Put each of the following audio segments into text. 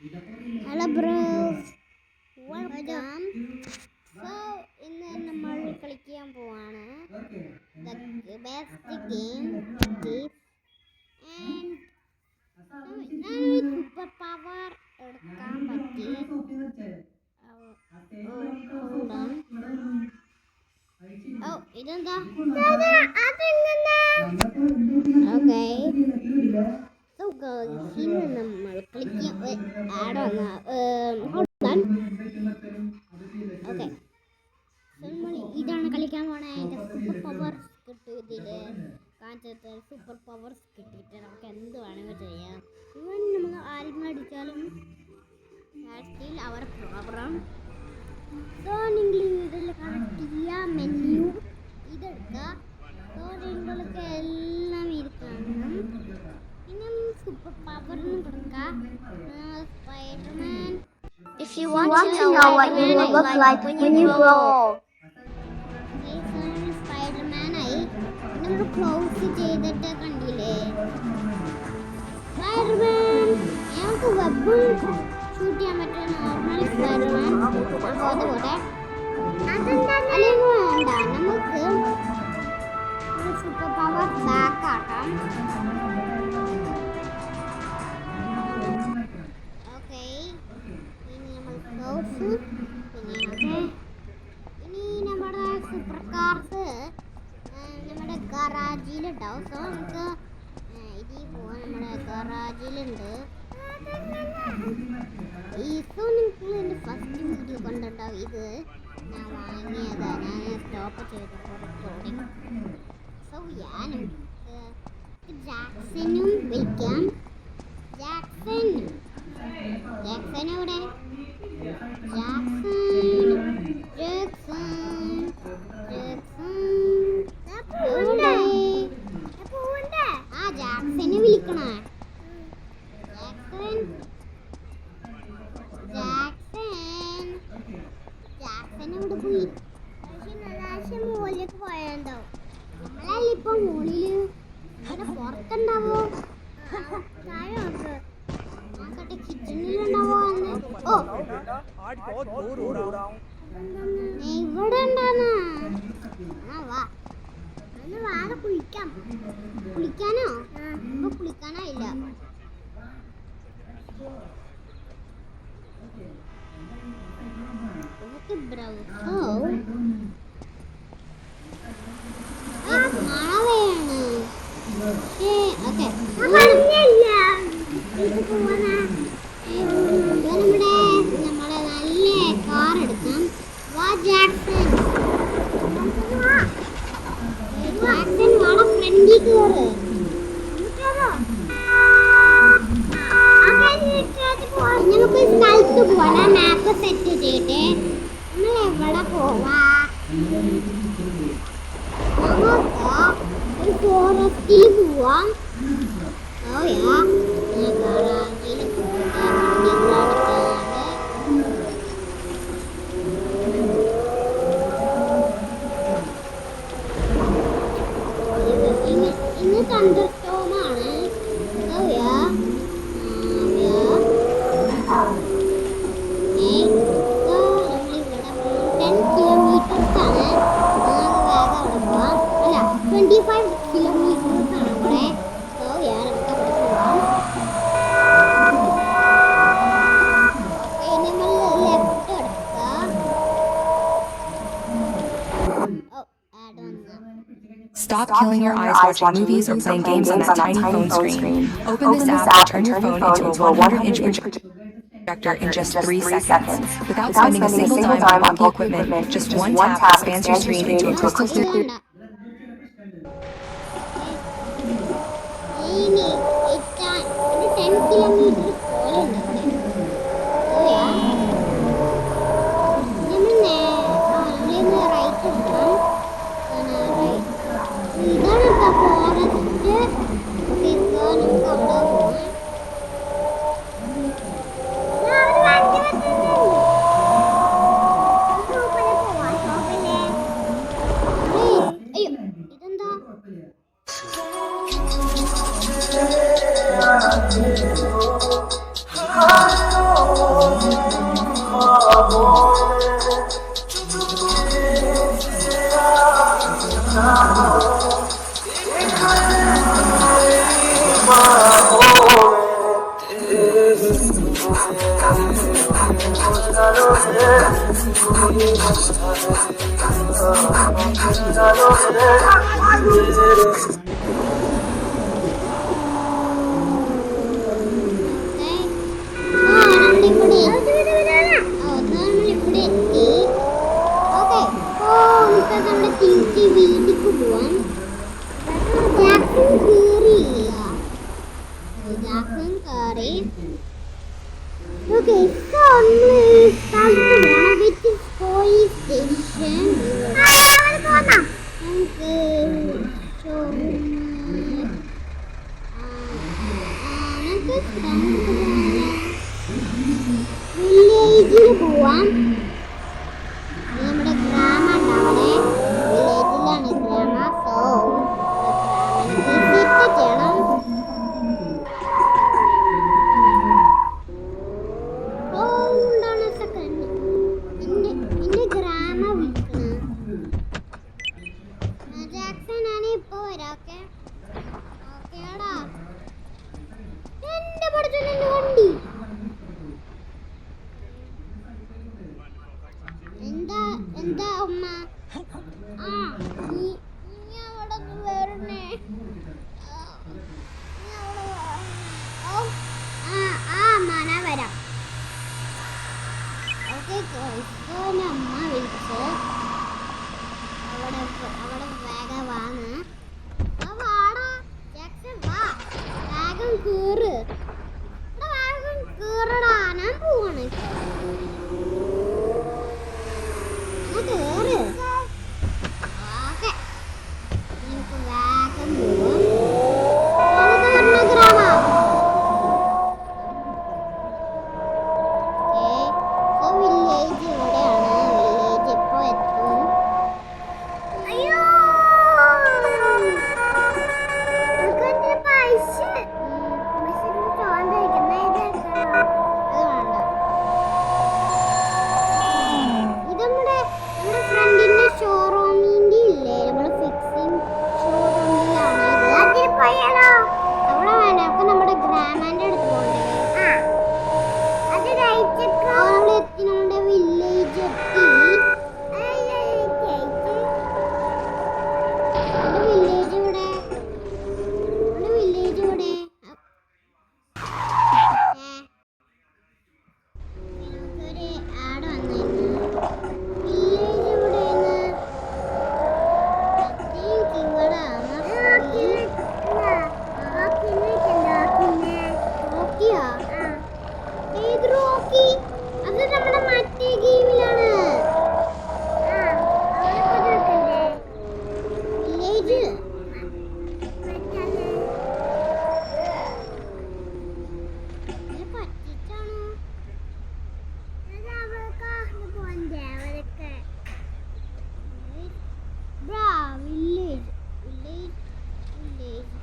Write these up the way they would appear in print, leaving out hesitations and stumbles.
Hello bros, welcome. So ഇന്ന് നമ്മൾ കളിക്കാൻ പോവാണ് the best game this and super power എടുക്കാൻ പറ്റി. ഇതെന്താ? Okay. So guys, ഇന്ന് നമ്മൾ കളിക്കാൻ ആഡ് on. Okay. നമ്മൾ ഇതാണ് കളിക്കാൻ പോണേ. അതിന്റെ സൂപ്പർ പവേഴ്സ് കിട്ടും ഇതില്. കാണിച്ചിട്ട് സൂപ്പർ പവേഴ്സ് കിട്ടിയിട്ട് നമുക്ക് എന്ത് വേണമെങ്കിൽ ചെയ്യാം. ഇവൻ നമ്മൾ ആരെങ്കിലും അടിച്ചാലും സ്റ്റിൽ അവർ പ്രോഗ്രാം. സോ നിങ്ങൾ ഇതിൽ കണക്ട് മെനു ഇതെടുക്കുക. സോ നിങ്ങൾക്ക് എല്ലാം ഇരിക്കണം. പിന്നെ സൂപ്പർ പവറിനും കൊടുക്കുക. Spiderman. If you want to know what you will look like when you grow. Spider-Man ആയി നമ്മൾ ക്ലോസ് ചെയ്തിട്ട് കണ്ടില്ലേ Spider-Man ഞങ്ങൾക്ക് വെബ് ഷൂട്ട് ചെയ്യാൻ പറ്റുന്ന നോർമൽ Spider-Man അതുപോലെ അല്ലെങ്കിൽ വേണ്ട നമുക്ക് സൂപ്പർ പവർ ബാക്ക് ആക്കാം ഓക്കെ ഇനി നമ്മൾ ക്ലോസ് പിന്നെ ഇനി നമ്മുടെ സൂപ്പർ കാർസ് നമ്മുടെ ഗറാജിലുണ്ടാവും സോ നമുക്ക് ഇതിൽ പോവാൻ നമ്മുടെ ഗറാജിലുണ്ട് സോ നിങ്ങൾ എൻ്റെ ഫസ്റ്റ് വീഡിയോ കണ്ടിട്ടുണ്ടാവും ഇത് ഞാൻ വാങ്ങിയതാണ് ഞാൻ സ്റ്റോപ്പ് ചെയ്തപ്പോൾ റെക്കോർഡിങ് സോ ഞാൻ ജാക്സനും വിളിക്കാം ജാക്സൺ എവിടെ ജാക്സനെ വിളിക്കണേ ജാക്സൻ എവിടെ പോയി മുകളിലേക്ക് പോയാണ്ടാവും നമ്മളല്ല ഇപ്പൊ മുകളില് പുറത്തുണ്ടാവോ കിച്ചണിലുണ്ടാവോ ഇവിടെ ഉണ്ടാന്നാ വാ വാഴ കുളിക്കാം കുളിക്കാനോ ഇപ്പൊ കുളിക്കാനായില്ല മഴയാണ് നമ്മളെ നല്ല കാർ എടുക്കാം വാ ജാക്സൺ ജാക്സൺ വാള ഫ്രണ്ടിൽ കയറ് നമുക്ക് സ്ഥലത്ത് പോവാം മാപ്പ് സെറ്റ് ചെയ്തിട്ട് നമ്മൾ എവിടെ പോവാ നമുക്ക് ഒരു ഫോറസ്റ്റിൽ പോവാം ഓയാ ഗാറാജിൽ ഇന്ന് തണ്ടർസ്റ്റോമാണ് ഓയാ Stop killing your eyes watching movies or playing games on that tiny phone screen. Open this app to turn your phone into a 100-inch projector in just 3 seconds. Without spending a single dime on the equipment, just one tap expands your screen into a crystal clear. ഇതെന്താ Okay, so which is police station. വില്ലേജിൽ പോവാം. നമ്മുടെ ഗ്രാമം അവിടെ വില്ലേജിലാണ് ഗ്രാമം. So visit ചെയ്യണം. എന്താ ഉമ്മ? വരാം. ഓക്കെ, അമ്മ വിളിച്ച് അവിടെ വേഗം വാങ്ങ്. വാടാ ജാക്സൺ, വാ വേഗം കേറ്. വേഗം കേറടാ, ഞാൻ പോവാണ്. കേറ്. ഓക്കെ, നമുക്ക് വേഗം പോവാം. ഗ്രാമം. വില്ലേജ് ഇവിടെയാണ്. വില്ലേജ് എപ്പോ എത്തും? അയ്യോ, ഷോറൂമിന്റെ ഇല്ലേ, നമ്മള് ഫിക്സിംഗ് ഷോറൂമിലാണ് ഇത്. അവിടെ വേണ്ട, അപ്പൊ നമ്മുടെ ഗ്രാമന്റെ അടുത്ത് പോകണ്ടേ? നമ്മൾ എത്തി, നമ്മുടെ വില്ലേജ് എത്തി. വില്ലേജ് ഇവിടെ, വില്ലേജ് ഇവിടെ. നമുക്കൊരു ആഡ് വന്നിരുന്നു. വില്ലേജ് ഇവിടെ അത് നമ്മുടെ മറ്റേ ഗെയിമിലാണ്. വില്ലേജ് പറ്റിച്ചാണോ? Village village village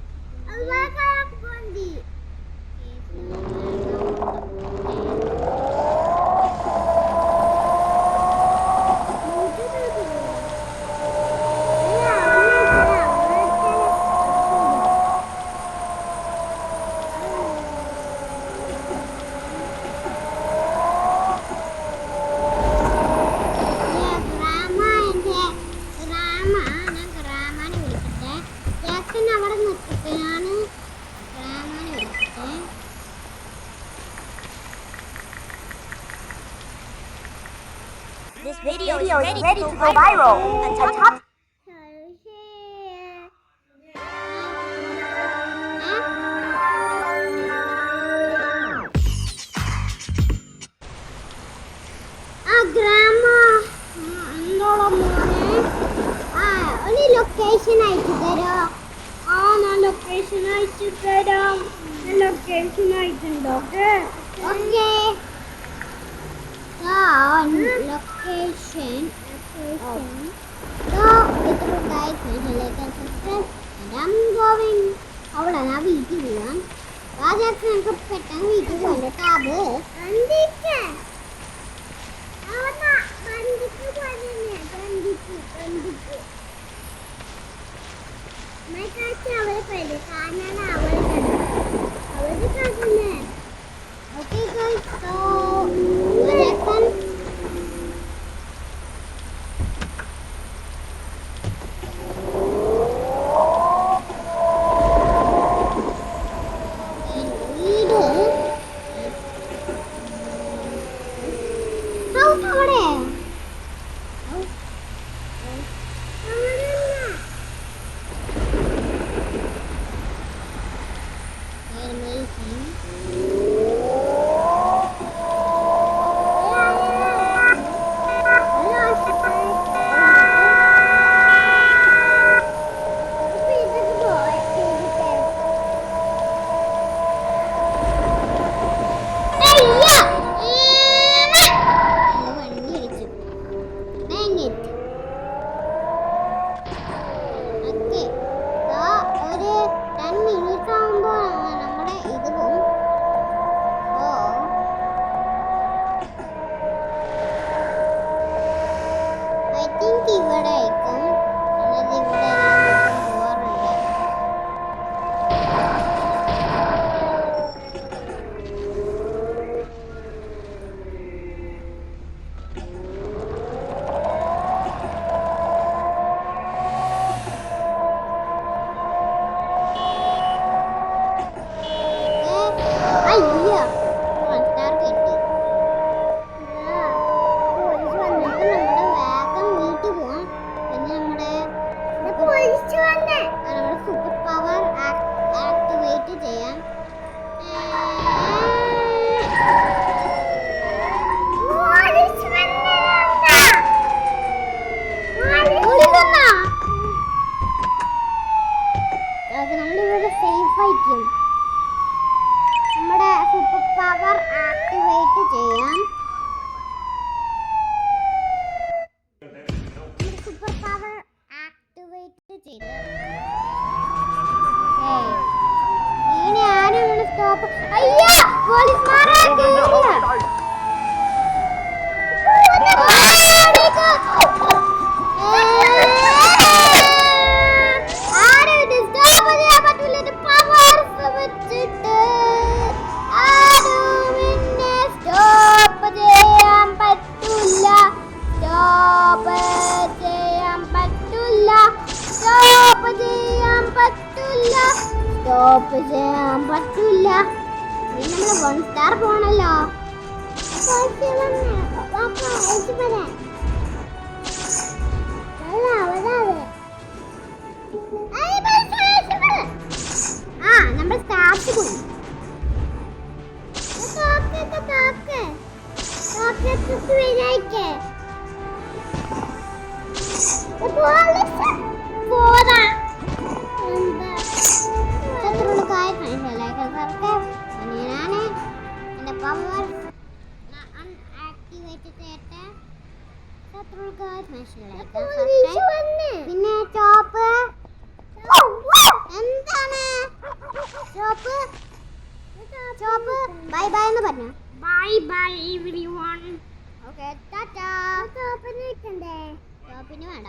This video is ready to go viral. A top location അയച്ചു തരോ? ഞാൻ ലൊക്കേഷൻ അയച്ചു തരാം. ലൊക്കേഷൻ അയച്ചിട്ടുണ്ടോ? Okay location. So it's guys, like and subscribe. And I'm going. അവിടെ ഞാൻ വീട്ടിൽ പോവാം. രാജാക്ക് നമുക്ക് പെട്ടെന്ന് വീട്ടിൽ പോകണ്ട. ടാബ് അവളെ നമ്മുടെ സ്റ്റാഫ് പോയി പിന്നെ ചോപ്പ് എന്താണ് ചോപ്പ് ബൈ ബൈ എന്ന് പറഞ്ഞു bye bye everyone okay ta-ta ചോപ്പിന് വേണ്ട